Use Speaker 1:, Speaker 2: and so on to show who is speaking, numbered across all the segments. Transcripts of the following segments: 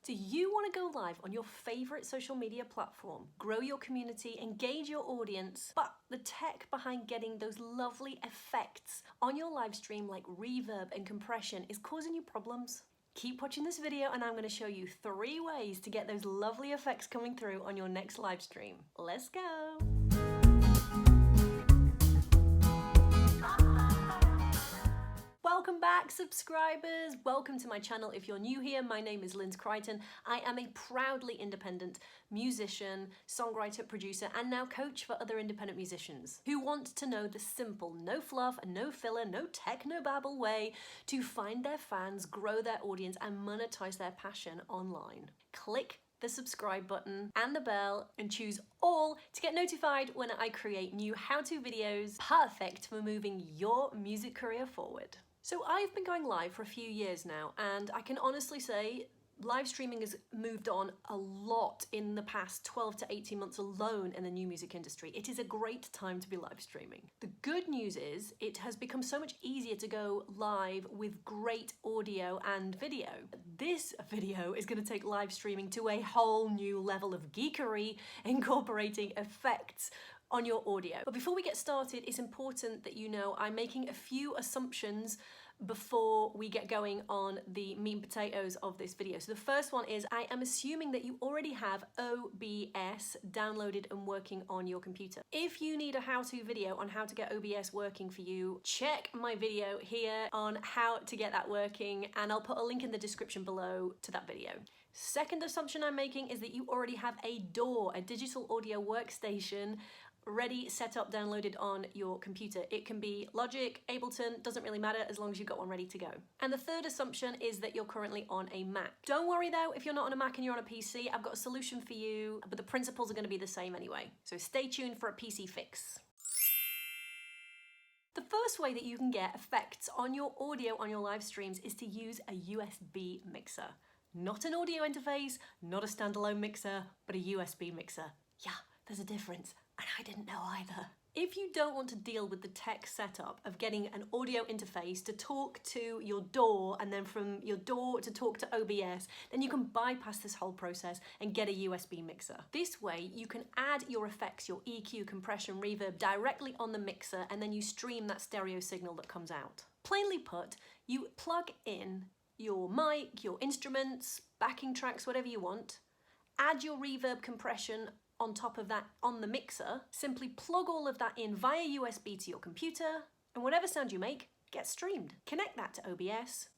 Speaker 1: Do you want to go live on your favorite social media platform, grow your community, engage your audience, but the tech behind getting those lovely effects on your live stream like reverb and compression is causing you problems? Keep watching this video and I'm going to show you 3 ways to get those lovely effects coming through on your next live stream. Let's go! Welcome back, subscribers! Welcome to my channel. If you're new here, my name is Lynz Crichton. I am a proudly independent musician, songwriter, producer, and now coach for other independent musicians who want to know the simple, no fluff, no filler, no technobabble way to find their fans, grow their audience, and monetize their passion online. Click the subscribe button and the bell and choose all to get notified when I create new how-to videos perfect for moving your music career forward. So I've been going live for a few years now, and I can honestly say live streaming has moved on a lot in the past 12 to 18 months alone in the new music industry. It is a great time to be live streaming. The good news is it has become so much easier to go live with great audio and video. This video is going to take live streaming to a whole new level of geekery, incorporating effects on your audio. But before we get started, it's important that you know I'm making a few assumptions before we get going on the meat and potatoes of this video. So the first one is I am assuming that you already have OBS downloaded and working on your computer. If you need a how-to video on how to get OBS working for you, check my video here on how to get that working, and I'll put a link in the description below to that video. Second assumption I'm making is that you already have a DAW, a digital audio workstation, ready, set up, downloaded on your computer. It can be Logic, Ableton, doesn't really matter as long as you've got one ready to go. And the third assumption is that you're currently on a Mac. Don't worry though, if you're not on a Mac and you're on a PC, I've got a solution for you, but the principles are going to be the same anyway. So stay tuned for a PC fix. The first way that you can get effects on your audio on your live streams is to use a USB mixer. Not an audio interface, not a standalone mixer, but a USB mixer. Yeah, there's a difference. And I didn't know either. If you don't want to deal with the tech setup of getting an audio interface to talk to your DAW and then from your DAW to talk to OBS, then you can bypass this whole process and get a USB mixer. This way you can add your effects, your EQ, compression, reverb directly on the mixer, and then you stream that stereo signal that comes out. Plainly put, you plug in your mic, your instruments, backing tracks, whatever you want, add your reverb, compression on top of that on the mixer, simply plug all of that in via USB to your computer, and whatever sound you make gets streamed. Connect that to OBS,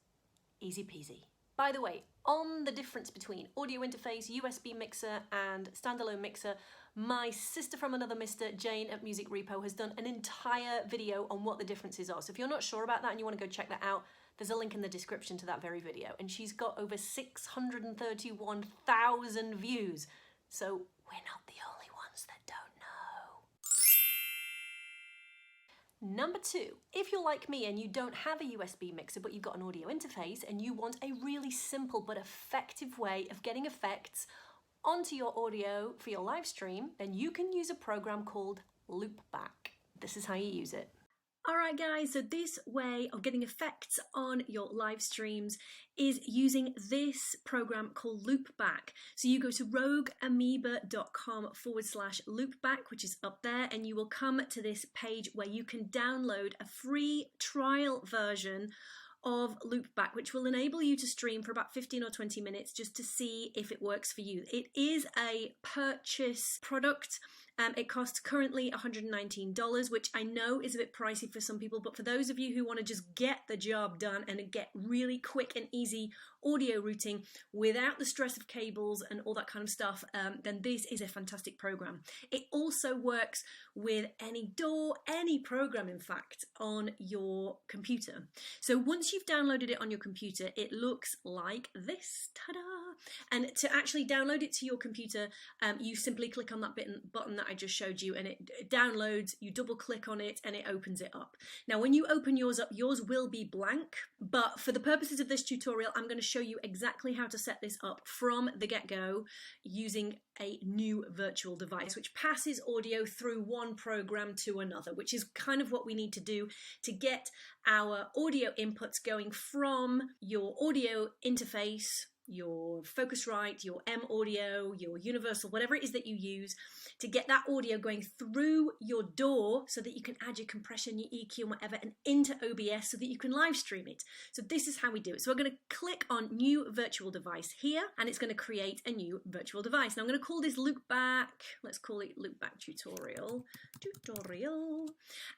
Speaker 1: easy peasy. By the way, on the difference between audio interface, USB mixer, and standalone mixer, my sister from another mister, Jane at Music Repo, has done an entire video on what the differences are. So if you're not sure about that and you want to go check that out, there's a link in the description to that very video. And she's got over 631,000 views. So we're not the only ones that don't know. Number 2, if you're like me and you don't have a USB mixer but you've got an audio interface and you want a really simple but effective way of getting effects onto your audio for your live stream, then you can use a program called Loopback. This is how you use it. Alright guys, so this way of getting effects on your live streams is using this program called Loopback. So you go to rogueamoeba.com/loopback, which is up there, and you will come to this page where you can download a free trial version of Loopback, which will enable you to stream for about 15 or 20 minutes just to see if it works for you. It is a purchase product. It costs currently $119, which I know is a bit pricey for some people, but for those of you who want to just get the job done and get really quick and easy audio routing without the stress of cables and all that kind of stuff, then this is a fantastic program. It also works with any DAW, any program in fact, on your computer. So once you've downloaded it on your computer, it looks like this. Ta-da! And to actually download it to your computer, you simply click on that button that I just showed you, and it downloads. You double click on it and it opens it up. Now when you open yours up, yours will be blank, but for the purposes of this tutorial I'm going to show you exactly how to set this up from the get-go using a new virtual device which passes audio through one program to another, which is kind of what we need to do to get our audio inputs going from your audio interface, your Focusrite, your M Audio, your Universal, whatever it is that you use to get that audio going through your DAW so that you can add your compression, your EQ and whatever, and into OBS so that you can live stream it. So this is how we do it. So we're going to click on new virtual device here, and it's going to create a new virtual device. Now I'm going to call this Loopback. Let's call it Loopback tutorial.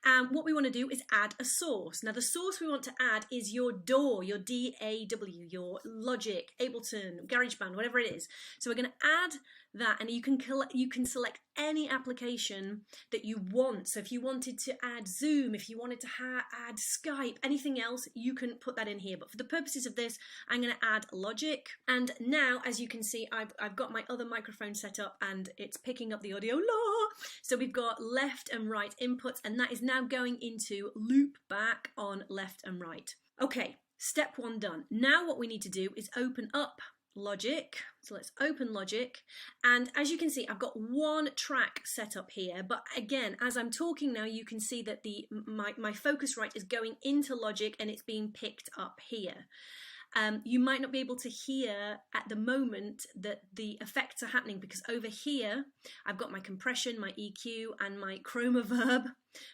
Speaker 1: And what we want to do is add a source. Now the source we want to add is your DAW, your DAW, your Logic, Ableton, GarageBand, whatever it is. So we're going to add that, and you can select any application that you want. So if you wanted to add Zoom, if you wanted to add Skype, anything else, you can put that in here. But for the purposes of this, I'm going to add Logic. And now, as you can see, I've got my other microphone set up and it's picking up the audio. So we've got left and right inputs, and that is now going into Loopback on left and right. Okay, step one done. Now what we need to do is open up Logic. So let's open Logic, and as you can see, I've got one track set up here, but again, as I'm talking now, you can see that my Focusrite is going into Logic and it's being picked up here. You might not be able to hear at the moment that the effects are happening because over here I've got my compression, my EQ and my chroma verb,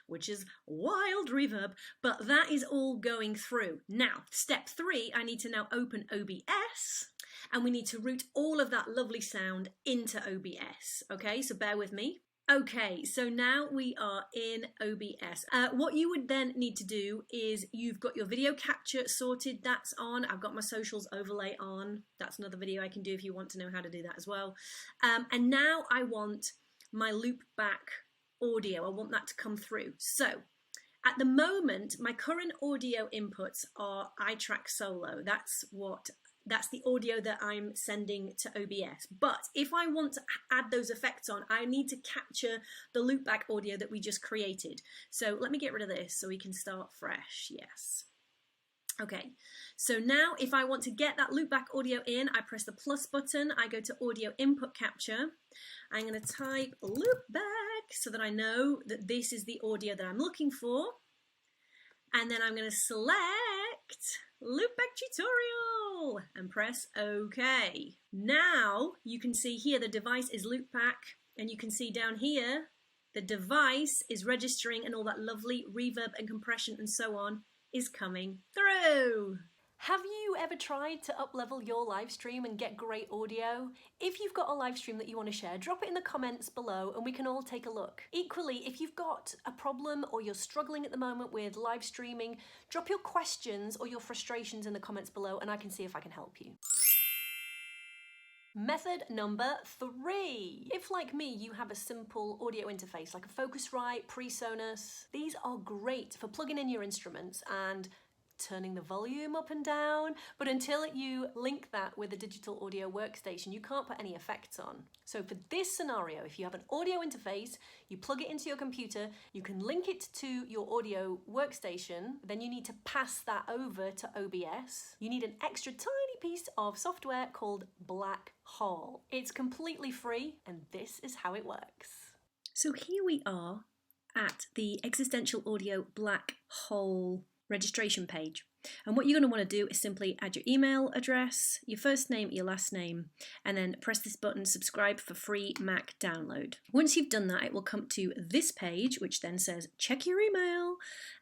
Speaker 1: which is wild reverb, but that is all going through. Now, step 3, I need to now open OBS and we need to route all of that lovely sound into OBS. Okay, so bear with me. Okay, so now we are in OBS. What you would then need to do is you've got your video capture sorted, that's on. I've got my socials overlay on. That's another video I can do if you want to know how to do that as well. And now I want my Loopback audio. I want that to come through. So at the moment, my current audio inputs are iTrack Solo. That's the audio that I'm sending to OBS. But if I want to add those effects on, I need to capture the Loopback audio that we just created. So let me get rid of this so we can start fresh. Yes. Okay, so now if I want to get that Loopback audio in, I press the plus button, I go to audio input capture. I'm going to type Loopback so that I know that this is the audio that I'm looking for. And then I'm going to select Loopback tutorial and press OK. Now you can see here the device is Loopback, and you can see down here the device is registering and all that lovely reverb and compression and so on is coming through. Have you ever tried to up-level your live stream and get great audio? If you've got a live stream that you want to share, drop it in the comments below and we can all take a look. Equally, if you've got a problem or you're struggling at the moment with live streaming, drop your questions or your frustrations in the comments below and I can see if I can help you. Method number 3. If, like me, you have a simple audio interface like a Focusrite, PreSonus, these are great for plugging in your instruments and turning the volume up and down, but until you link that with a digital audio workstation, you can't put any effects on. So for this scenario, if you have an audio interface, you plug it into your computer, you can link it to your audio workstation, then you need to pass that over to OBS. You need an extra tiny piece of software called Blackhole. It's completely free, and this is how it works. So here we are at the Existential Audio Blackhole registration page, and what you're going to want to do is simply add your email address, your first name, your last name, and then press this button, subscribe for free Mac download. Once you've done that, it will come to this page which then says check your email,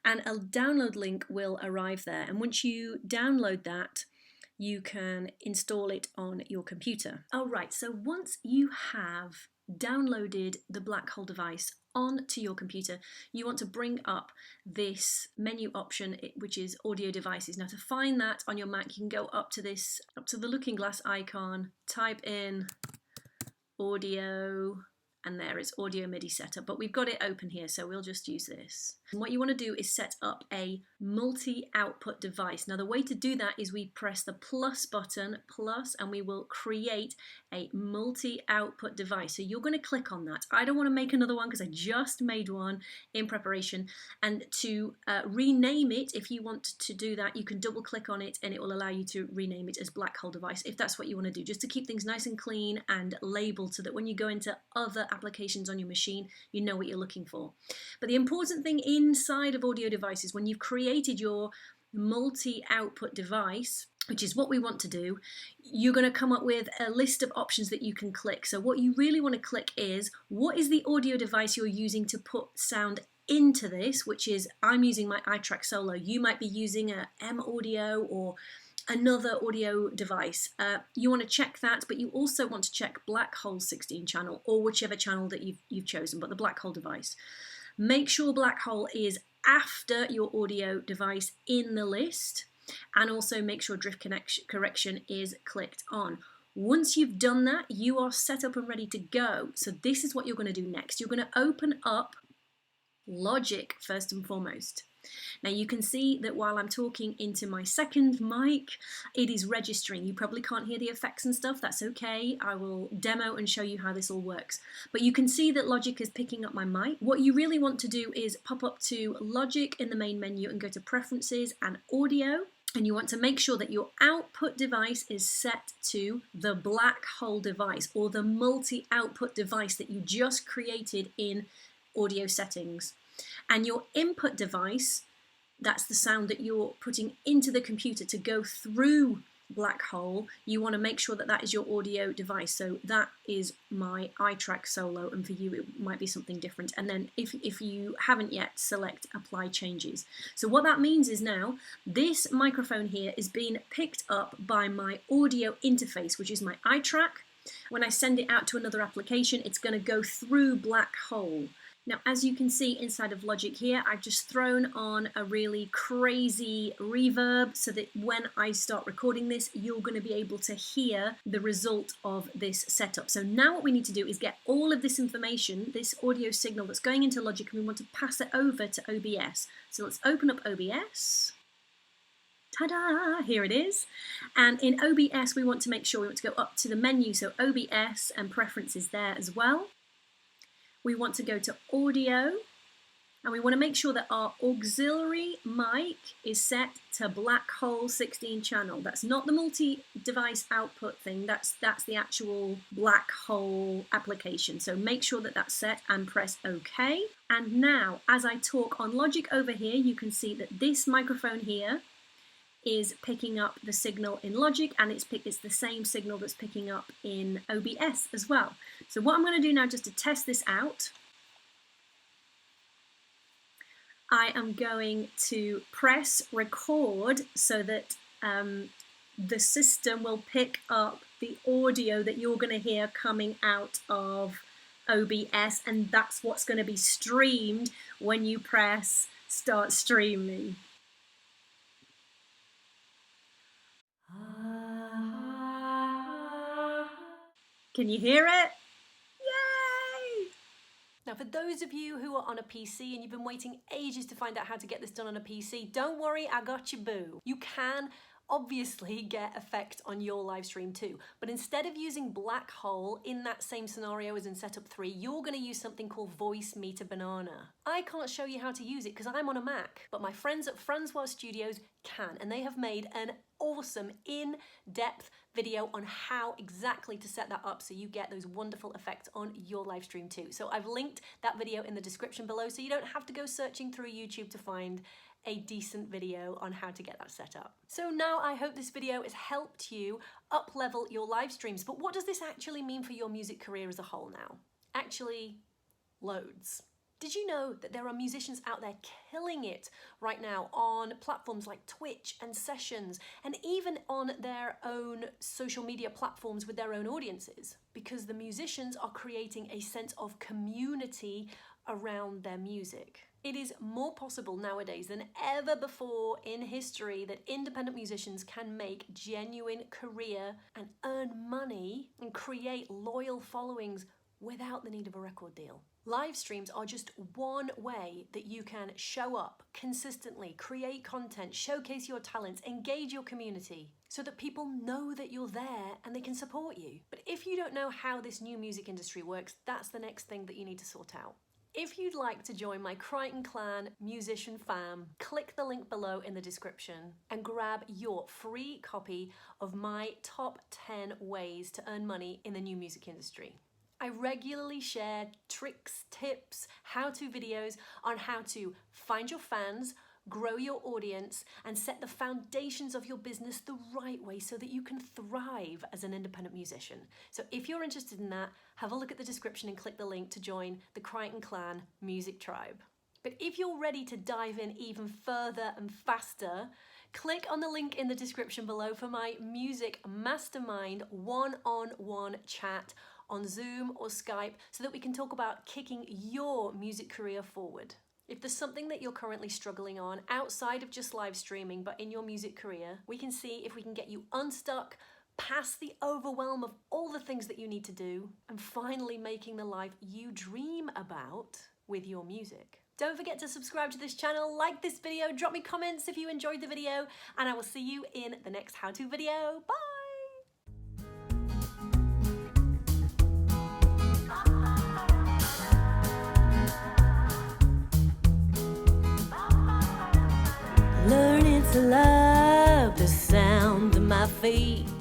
Speaker 1: and a download link will arrive there, and once you download that you can install it on your computer. Alright, so once you have downloaded the Blackhole device onto your computer, you want to bring up this menu option, which is audio devices. Now to find that on your Mac, you can go up to the looking glass icon, type in audio, and there it's audio MIDI setup, but we've got it open here, so we'll just use this. And what you want to do is set up a multi-output device. Now the way to do that is we press the plus button, and we will create a multi-output device. So you're going to click on that. I don't want to make another one because I just made one in preparation, and to rename it, if you want to do that, you can double click on it and it will allow you to rename it as Blackhole device if that's what you want to do, just to keep things nice and clean and labeled so that when you go into other applications on your machine, you know what you're looking for. But the important thing inside of audio devices, when you've created your multi-output device, which is what we want to do, you're going to come up with a list of options that you can click. So what you really want to click is, what is the audio device you're using to put sound into this, which is, I'm using my iTrack Solo. You might be using a M Audio or another audio device. You want to check that, but you also want to check Blackhole 16 channel, or whichever channel that you've chosen, but the Blackhole device. Make sure Blackhole is after your audio device in the list, and also make sure drift correction is clicked on. Once you've done that, you are set up and ready to go. So this is what you're going to do next. You're going to open up Logic first and foremost. Now you can see that while I'm talking into my second mic, it is registering. You probably can't hear the effects and stuff. That's okay. I will demo and show you how this all works. But you can see that Logic is picking up my mic. What you really want to do is pop up to Logic in the main menu and go to Preferences and Audio. And you want to make sure that your output device is set to the Blackhole device, or the multi-output device that you just created in audio settings. And your input device, that's the sound that you're putting into the computer to go through Blackhole, you want to make sure that that is your audio device. So that is my iTrack Solo, and for you it might be something different. And then if you haven't yet, select Apply Changes. So what that means is now this microphone here is being picked up by my audio interface, which is my iTrack. When I send it out to another application, it's going to go through Blackhole. Now, as you can see inside of Logic here, I've just thrown on a really crazy reverb so that when I start recording this, you're going to be able to hear the result of this setup. So now what we need to do is get all of this information, this audio signal that's going into Logic, and we want to pass it over to OBS. So let's open up OBS. Ta-da! Here it is. And in OBS, we want to make sure we want to go up to the menu, so OBS and Preferences there as well. We want to go to Audio, and we want to make sure that our auxiliary mic is set to Blackhole 16 channel. That's not the multi-device output thing, that's the actual Blackhole application. So make sure that that's set and press OK. And now, as I talk on Logic over here, you can see that this microphone here is picking up the signal in Logic, and it's the same signal that's picking up in OBS as well. So what I'm going to do now, just to test this out, I am going to press record so that the system will pick up the audio that you're going to hear coming out of OBS, and that's what's going to be streamed when you press start streaming. Can you hear it? Yay! Now, for those of you who are on a PC and you've been waiting ages to find out how to get this done on a PC, don't worry, I got you, boo. You can obviously get effect on your live stream too, but instead of using Blackhole in that same scenario as in setup 3, you're going to use something called Voicemeeter Banana. I can't show you how to use it because I'm on a Mac, but my friends at Francois Studios can, and they have made an awesome in-depth video on how exactly to set that up so you get those wonderful effects on your live stream too. So I've linked that video in the description below so you don't have to go searching through YouTube to find a decent video on how to get that set up. So now I hope this video has helped you up-level your live streams, but what does this actually mean for your music career as a whole now? Actually, loads. Did you know that there are musicians out there killing it right now on platforms like Twitch and Sessions, and even on their own social media platforms with their own audiences? Because the musicians are creating a sense of community around their music. It is more possible nowadays than ever before in history that independent musicians can make genuine career and earn money and create loyal followings without the need of a record deal. Live streams are just one way that you can show up consistently, create content, showcase your talents, engage your community so that people know that you're there and they can support you. But if you don't know how this new music industry works, that's the next thing that you need to sort out. If you'd like to join my Crichton Clan musician fam, click the link below in the description and grab your free copy of my top 10 ways to earn money in the new music industry. I regularly share tricks, tips, how-to videos on how to find your fans, grow your audience, and set the foundations of your business the right way so that you can thrive as an independent musician. So if you're interested in that, have a look at the description and click the link to join the Crichton Clan Music Tribe. But if you're ready to dive in even further and faster, click on the link in the description below for my Music Mastermind one-on-one chat on Zoom or Skype so that we can talk about kicking your music career forward. If there's something that you're currently struggling on outside of just live streaming but in your music career, we can see if we can get you unstuck, past the overwhelm of all the things that you need to do, and finally making the life you dream about with your music. Don't forget to subscribe to this channel, like this video, drop me comments if you enjoyed the video, and I will see you in the next how-to video. Bye! Learning to love the sound of my feet.